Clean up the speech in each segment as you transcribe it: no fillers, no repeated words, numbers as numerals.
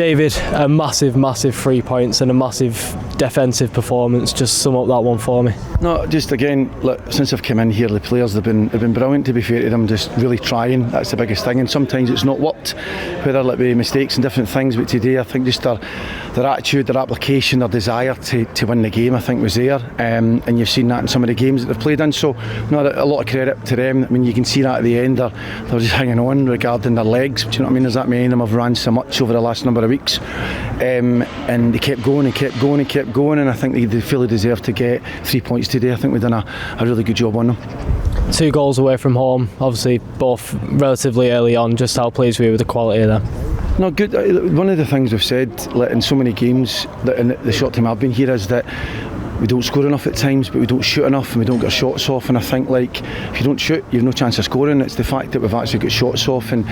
David, a massive 3 points and a massive defensive performance. Just sum up that one for me. No, just again, look, since I've come in here, the players have been brilliant, to be fair to them, just really trying. That's the biggest thing, and sometimes it's not worked, whether it be mistakes and different things, but today I think just their attitude, their application, their desire to win the game, I think was there, and you've seen that in some of the games that they've played in, so no, a lot of credit to them. I mean, you can see that at the end, they're just hanging on regarding their legs. Do you know what I mean? There's that many of them have ran so much over the last number of weeks, and they kept going and kept going and kept going, and I think they fully deserve to get 3 points today. I think we've done a really good job on them. 2 goals away from home, obviously both relatively early on. Just how pleased were you with the quality of them? No, good. One of the things we've said in so many games that in the short time I've been here is that we don't score enough at times, but we don't shoot enough and we don't get shots off, and I think if you don't shoot, you've no chance of scoring. It's the fact that we've actually got shots off, and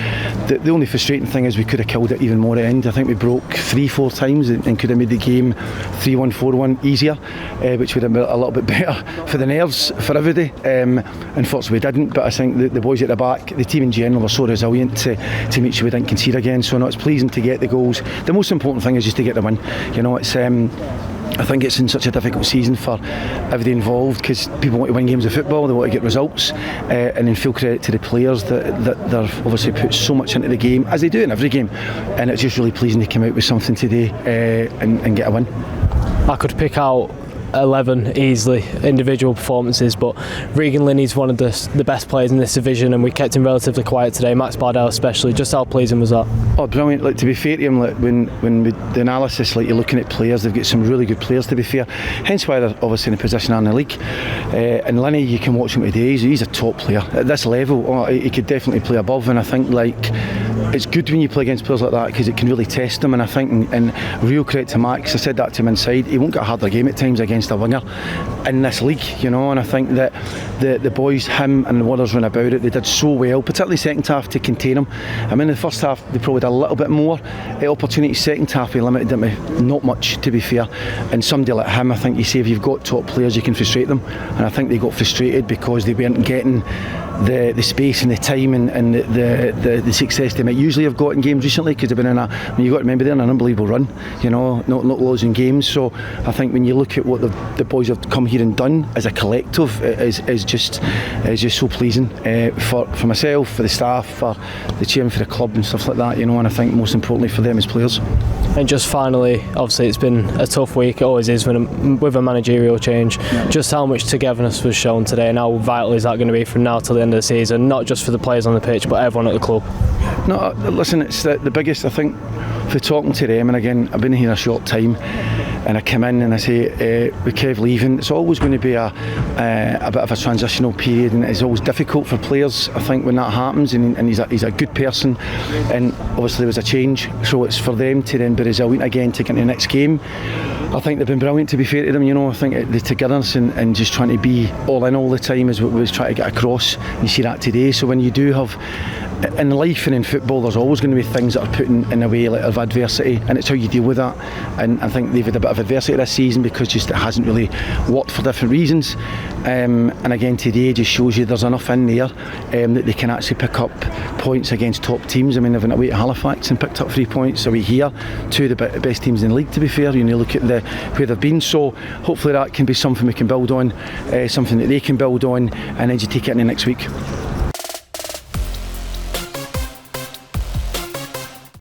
the only frustrating thing is we could have killed it even more at the end. I think we broke 3-4 times and could have made the game 3-1, 4-1 easier, which would have been a little bit better for the nerves for everybody. Unfortunately we didn't, but I think the boys at the back, the team in general, were so resilient to make sure we didn't concede again. So no, it's pleasing to get the goals. The most important thing is just to get the win. You know, it's I think it's in such a difficult season for everybody involved, because people want to win games of football, they want to get results, and then full credit to the players that they've obviously put so much into the game, as they do in every game, and it's just really pleasing to come out with something today and get a win. I could pick out 11 easily individual performances, but Regan Linney's one of the best players in this division, and we kept him relatively quiet today. Max Bardell especially. Just how pleasing was that? Oh, brilliant. Like, to be fair to him, like, when we, the analysis, like, you're looking at players, they've got some really good players, to be fair, hence why they're obviously in the position in the league. And Linney, you can watch him today, he's a top player at this level. He could definitely play above, and I think it's good when you play against players like that, because it can really test them. And I think, and real credit to Max, I said that to him inside, he won't get a harder game at times against a winger in this league, you know. And I think that the boys, him and the others run about it, they did so well, particularly second half, to contain him. I mean, in the first half they probably did a little bit more opportunities. Second half he limited them to not much, to be fair. And somebody like him, I think you say if you've got top players you can frustrate them, and I think they got frustrated because they weren't getting the space and the time and the success they might usually have got in games recently, because they've been you've got to remember, they're in an unbelievable run, you know, not losing games. So I think when you look at what the boys have come here and done as a collective, is just so pleasing for myself, for the staff, for the chairman, for the club and stuff like that, you know. And I think most importantly for them as players. And just finally, obviously it's been a tough week, it always is with a managerial change. Yeah. Just how much togetherness was shown today, and how vital is that going to be from now till the end of the season, not just for the players on the pitch but everyone at the club? No, listen, it's the biggest, I think, for talking to them. And again, I've been here a short time, and I come in and I say, with Kev leaving, it's always going to be a bit of a transitional period, and it's always difficult for players, I think, when that happens. And he's a good person, and obviously there was a change, so it's for them to then be resilient again to get into the next game. I think they've been brilliant, to be fair to them, you know. I think the togetherness and just trying to be all in all the time is what we was trying to get across. You see that today. So when you do have, in life and in football, there's always going to be things that are put in the way, like, of adversity, and it's how you deal with that. And I think they've had a bit of adversity this season because just it hasn't really worked for different reasons. And again today just shows you there's enough in there that they can actually pick up points against top teams. I mean, they've went away to Halifax and picked up 3 points away here, 2 of the best teams in the league, to be fair. You know, look at where they've been. So hopefully that can be something we can build on, something that they can build on, and then you take it into next week.